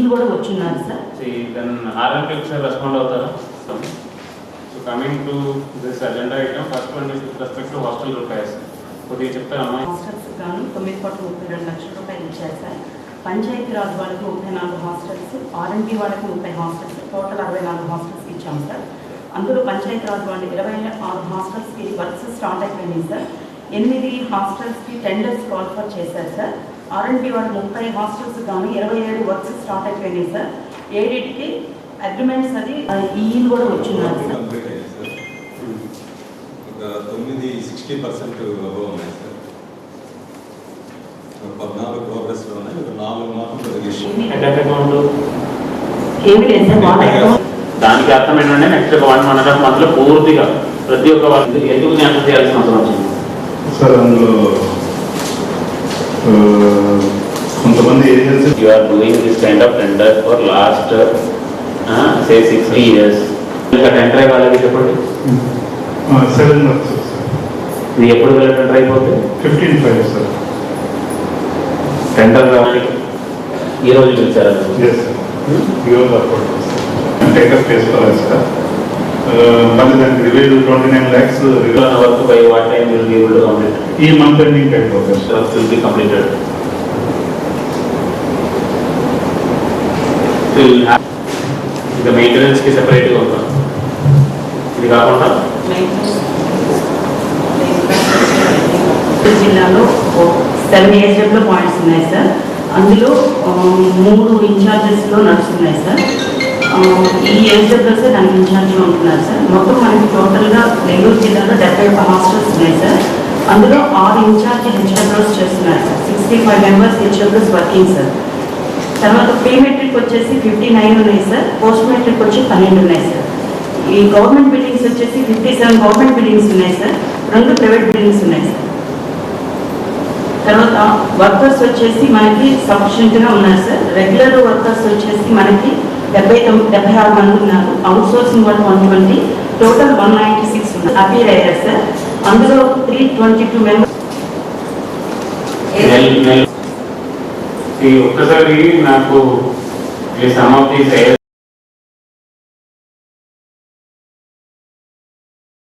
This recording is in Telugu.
వీళ్ళు కూడా వచ్చున్నారు సార్. దెన్ ఆర్ఎంపీ ఒకసారి రెస్పాండ్ అవుతారా? So coming to this agenda item, first one is with respect to hostel repairs. కొద్దిగా చెప్తారమ్మా. హాస్టల్స్ గాను 9.32 లక్షల రూపాయలు ఇచ్చారు సార్. పంచాయతీ రాజ్ వాళ్ళకి 34 హాస్టల్స్, ఆర్ఎంపీ వాళ్ళకి 30 హాస్టల్స్, టోటల్ 64 హాస్టల్స్ ఇచ్చాము సార్. అందులో పంచాయతీ రాజ్ వాళ్ళు 26 హాస్టల్స్కి వర్క్స్ స్టార్ట్ అయిపోయింది సార్. 8 హాస్టల్స్కి టెండర్స్ కాల్ఫర్ చేశారు సార్. ఆర్ఎండ్బి వాళ్ళు 30 హాస్టల్స్ కానీ 27 వర్క్స్ స్టార్ట్ అయిపోయినాయి సార్. 7కి అగ్రిమెంట్స్ అది ఈయన కూడా వచ్చిన్నారు సార్. 60% ఉన్నాయి సార్. 14 ప్రోగ్రెస్లో ఉన్నాయి, 4 మాత్రం ఏమి లేదు సార్. వాళ్ళ అకౌంట్ దానికి అర్థం ఏంటంటే నెక్స్ట్ 1.5 మంత్లో పూర్తిగా ప్రతి ఒక్క వాళ్ళు ఎందుకు న్యాయం చేయాల్సిన అవసరం వచ్చింది సార్? అందులో కొంతమంది agency you are doing this kind of tender for last say 60 years. ఇంకా టెండర్ అయ్యి చెప్పండి. 7 months సార్. ఇది ఎప్పుడు టెండర్ అయిపోతుంది? 15/5 సార్. టెండర్ రావడానికి ఈ రోజు పిలిచారు. ఎస్ సార్, ఈరోజు అప్పుడు టేకప్ చేసుకోవాలి సార్. మళ్ళీ దానికి రివేల్ 29 lakhs work by what time will be able to complete? ఈ మంత్ ఎండింగ్ అయిపోతుంది సార్. Will be completed. ఇంకా మెయింటెనెన్స్కి సెపరేట్గా ఉంటాం. ఇది కాకుండా జిల్లాలో 7 ఏజ్లో పాయింట్స్ ఉన్నాయి సార్. అందులో 3 ఇన్ఛార్జెస్లో నడుస్తున్నాయి సార్. ఈ ఏజ్డబ్ల్యూస్ దానికి ఇన్ఛార్జ్గా ఉంటున్నారు సార్. మొత్తం మనకి టోటల్గా నెల్లూరు జిల్లాలో 71 హాస్టల్స్ ఉన్నాయి సార్. అందులో 6 ఇన్ఛార్జ్ హెచ్డబ్ల్యూస్ చేస్తున్నారు సార్. 65 మెంబర్స్ హెచ్డబ్ల్యూస్ వర్కింగ్ సార్. తర్వాత ప్రీ మెట్రిక్ వచ్చేసి 59 ఉన్నాయి సార్. పోస్ట్ మెట్రిక్ వచ్చి 12 ఉన్నాయి సార్. ఈ గవర్నమెంట్ బిల్డింగ్స్ వచ్చేసి 57 గవర్నమెంట్ బిల్డింగ్స్ ఉన్నాయి సార్. 2 ప్రైవేట్ బిల్డింగ్స్ ఉన్నాయి సార్. తర్వాత వర్కర్స్ వచ్చేసి మనకి సఫిషియెంట్గా ఉన్నారు సార్. రెగ్యులర్ వర్కర్స్ వచ్చేసి మనకి 76 మంది ఉన్నారు. అవుట్ సోర్సింగ్ వాళ్ళు 120, టోటల్ 196 ఉన్నారు. అపీర్ అయ్యారు సార్. అందులో 322 మెంబర్స్. ఒక్కసారి నాకు సమ్ ఆఫ్ దీస్